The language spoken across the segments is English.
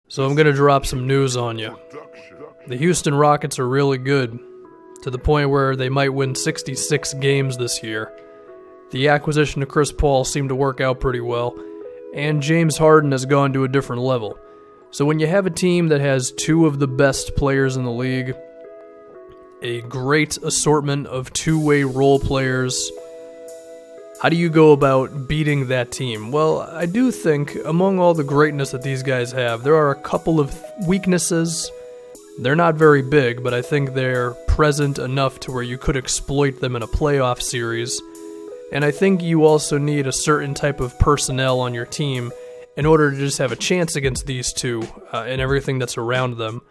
So I'm going to drop some news on you. The Houston Rockets are really good, to the point where they might win 66 games this year. The acquisition of Chris Paul seemed to work out pretty well, and James Harden has gone to a different level. So when you have a team that has two of the best players in the league, a great assortment of two-way role players, how do you go about beating that team? Well, I do think among all the greatness that these guys have, there are a couple of weaknesses. They're not very big, but I think they're present enough to where you could exploit them in a playoff series. And I think you also need a certain type of personnel on your team in order to just have a chance against these two and everything that's around them.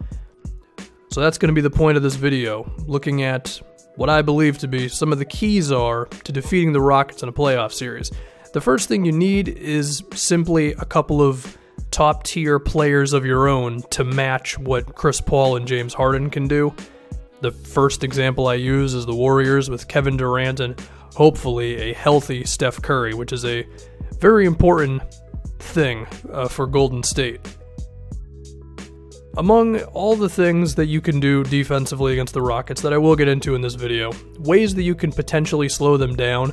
So that's going to be the point of this video, looking at what I believe to be some of the keys are to defeating the Rockets in a playoff series. The first thing you need is simply a couple of top-tier players of your own to match what Chris Paul and James Harden can do. The first example I use is the Warriors with Kevin Durant and hopefully a healthy Steph Curry, which is a very important thing for Golden State. Among all the things that you can do defensively against the Rockets that I will get into in this video, ways that you can potentially slow them down,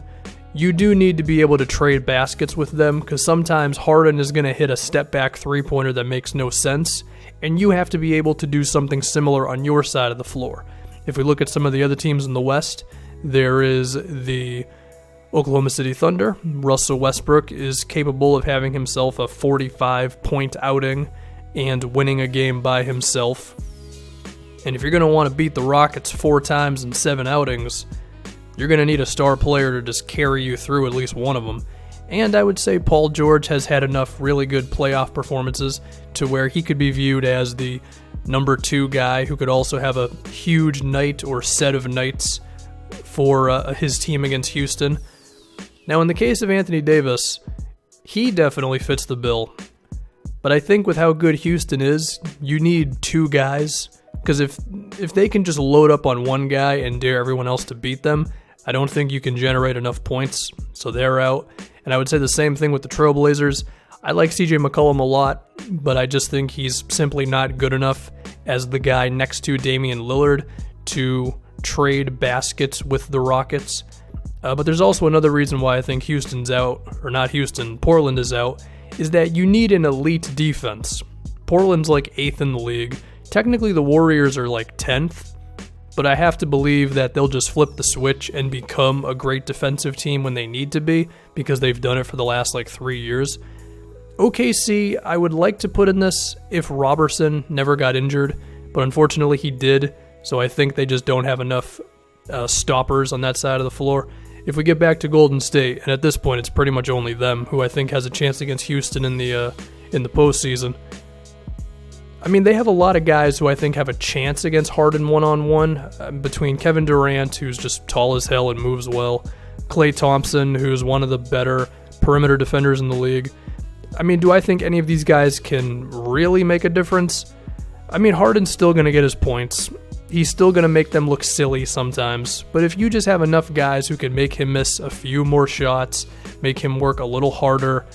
you do need to be able to trade baskets with them, because sometimes Harden is going to hit a step-back three-pointer that makes no sense, and you have to be able to do something similar on your side of the floor. If we look at some of the other teams in the West, there is the Oklahoma City Thunder. Russell Westbrook is capable of having himself a 45-point outing and winning a game by himself. And if you're going to want to beat the Rockets 4 times in 7 outings, you're going to need a star player to just carry you through at least one of them. And I would say Paul George has had enough really good playoff performances to where he could be viewed as the number 2 guy who could also have a huge night or set of nights for his team against Houston. Now, in the case of Anthony Davis, he definitely fits the bill. But I think with how good Houston is, you need 2 guys. Because if they can just load up on one guy and dare everyone else to beat them, I don't think you can generate enough points, so they're out. And I would say the same thing with the Trailblazers. I like CJ McCollum a lot, but I just think he's simply not good enough as the guy next to Damian Lillard to trade baskets with the Rockets. But there's also another reason why I think Houston's out, or not Houston, Portland is out, is that you need an elite defense. Portland's like 8th in the league. Technically the Warriors are like 10th, but I have to believe that they'll just flip the switch and become a great defensive team when they need to be, because they've done it for the last like 3 years. OKC, I would like to put in this if Robertson never got injured, but unfortunately he did, so I think they just don't have enough stoppers on that side of the floor. If we get back to Golden State, and at this point it's pretty much only them who I think has a chance against Houston in the postseason. I mean, they have a lot of guys who I think have a chance against Harden one-on-one, between Kevin Durant, who's just tall as hell and moves well, Klay Thompson, who's one of the better perimeter defenders in the league. I mean, do I think any of these guys can really make a difference? I mean, Harden's still going to get his points. He's still going to make them look silly sometimes, but if you just have enough guys who can make him miss a few more shots, make him work a little harder,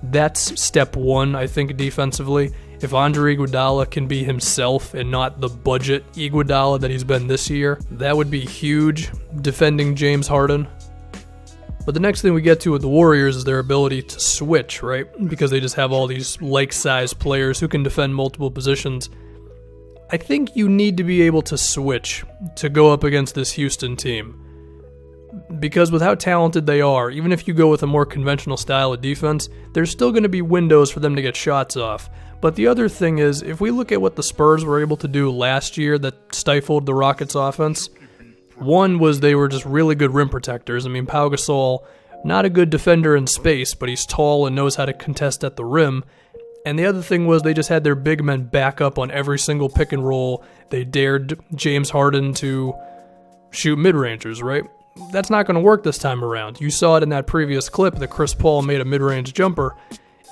that's step one, I think, defensively. If Andre Iguodala can be himself and not the budget Iguodala that he's been this year, that would be huge, defending James Harden. But the next thing we get to with the Warriors is their ability to switch, right? Because they just have all these like-sized players who can defend multiple positions. I think you need to be able to switch to go up against this Houston team. Because with how talented they are, even if you go with a more conventional style of defense, there's still going to be windows for them to get shots off. But the other thing is, if we look at what the Spurs were able to do last year that stifled the Rockets' offense, one was they were just really good rim protectors. I mean, Pau Gasol, not a good defender in space, but he's tall and knows how to contest at the rim. And the other thing was they just had their big men back up on every single pick and roll. They dared James Harden to shoot mid-rangers, right? That's not going to work this time around. You saw it in that previous clip that Chris Paul made a mid-range jumper.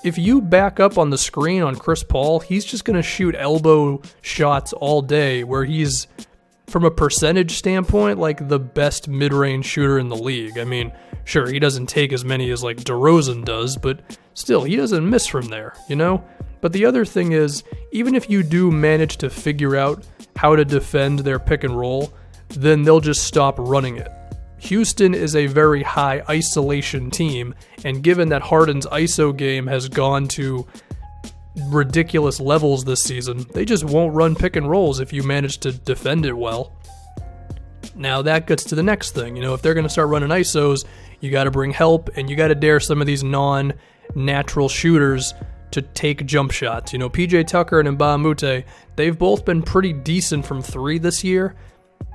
If you back up on the screen on Chris Paul, he's just going to shoot elbow shots all day, where he's, from a percentage standpoint, like the best mid-range shooter in the league. I mean, sure, he doesn't take as many as like DeRozan does, but still, he doesn't miss from there, you know? But the other thing is, even if you do manage to figure out how to defend their pick and roll, then they'll just stop running it. Houston is a very high isolation team, and given that Harden's ISO game has gone to ridiculous levels this season, they just won't run pick and rolls if you manage to defend it well. Now that gets to the next thing. If they're going to start running ISOs, you got to bring help, and you got to dare some of these non-natural shooters to take jump shots. PJ Tucker and Mbah a Moute, they've both been pretty decent from three this year,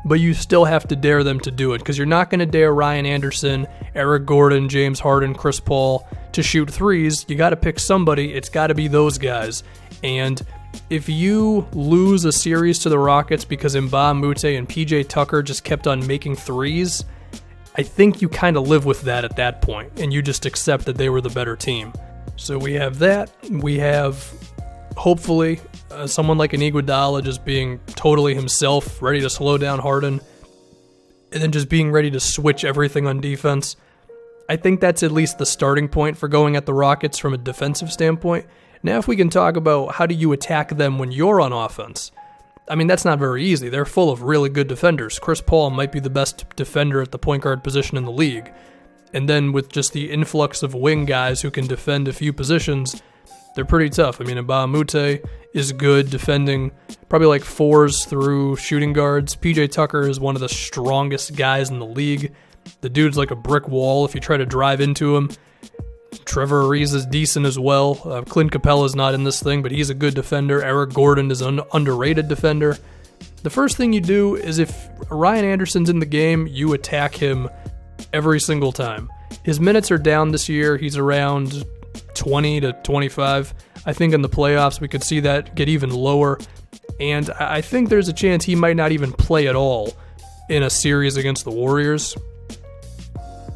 but you still have to dare them to do it, because you're not going to dare Ryan Anderson, Eric Gordon, James Harden, Chris Paul to shoot threes. You got to pick somebody. It's got to be those guys. And if you lose a series to the Rockets because Mbah a Moute and PJ Tucker just kept on making threes, I think you kind of live with that at that point, and you just accept that they were the better team. So we have that. We have, hopefully, someone like an Iguodala just being totally himself, ready to slow down Harden, and then just being ready to switch everything on defense. I think that's at least the starting point for going at the Rockets from a defensive standpoint. Now, if we can talk about how do you attack them when you're on offense, I mean, that's not very easy. They're full of really good defenders. Chris Paul might be the best defender at the point guard position in the league. And then with just the influx of wing guys who can defend a few positions, they're pretty tough. I mean, Mbah a Moute is good defending probably like fours through shooting guards. PJ Tucker is one of the strongest guys in the league. The dude's like a brick wall if you try to drive into him. Trevor Ariza is decent as well. Clint Capella's not in this thing, but he's a good defender. Eric Gordon is an underrated defender. The first thing you do is if Ryan Anderson's in the game, you attack him every single time. His minutes are down this year. He's around 20 to 25. I think in the playoffs we could see that get even lower. And I think there's a chance he might not even play at all in a series against the Warriors.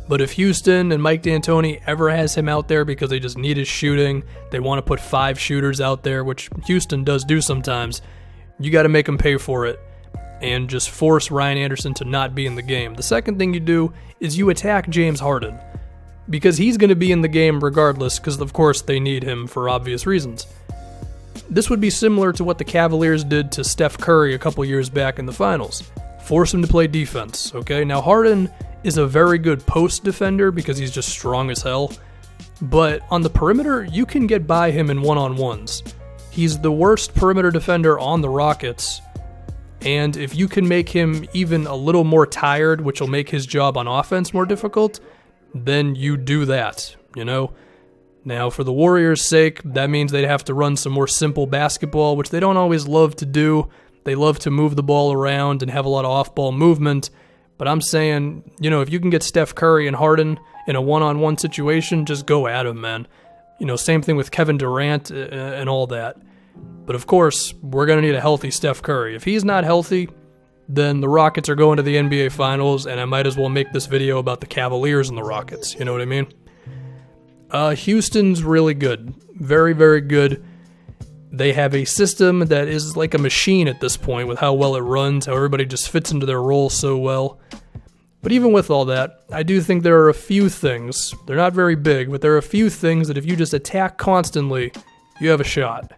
But if Houston and Mike D'Antoni ever has him out there because they just need his shooting, they want to put 5 shooters out there, which Houston does do sometimes, you got to make them pay for it and just force Ryan Anderson to not be in the game. The second thing you do is you attack James Harden, because he's going to be in the game regardless, because of course they need him for obvious reasons. This would be similar to what the Cavaliers did to Steph Curry a couple years back in the finals. Force him to play defense, okay? Now Harden is a very good post defender because he's just strong as hell, but on the perimeter, you can get by him in one-on-ones. He's the worst perimeter defender on the Rockets, and if you can make him even a little more tired, which will make his job on offense more difficult, then you do that, Now, for the Warriors' sake, that means they'd have to run some more simple basketball, which they don't always love to do. They love to move the ball around and have a lot of off-ball movement. But I'm saying, if you can get Steph Curry and Harden in a one-on-one situation, just go at him, man. Same thing with Kevin Durant and all that. But of course, we're going to need a healthy Steph Curry. If he's not healthy, then the Rockets are going to the NBA Finals, and I might as well make this video about the Cavaliers and the Rockets. You know what I mean? Houston's really good. Very, very good. They have a system that is like a machine at this point with how well it runs, how everybody just fits into their role so well. But even with all that, I do think there are a few things, they're not very big, but there are a few things that if you just attack constantly, you have a shot.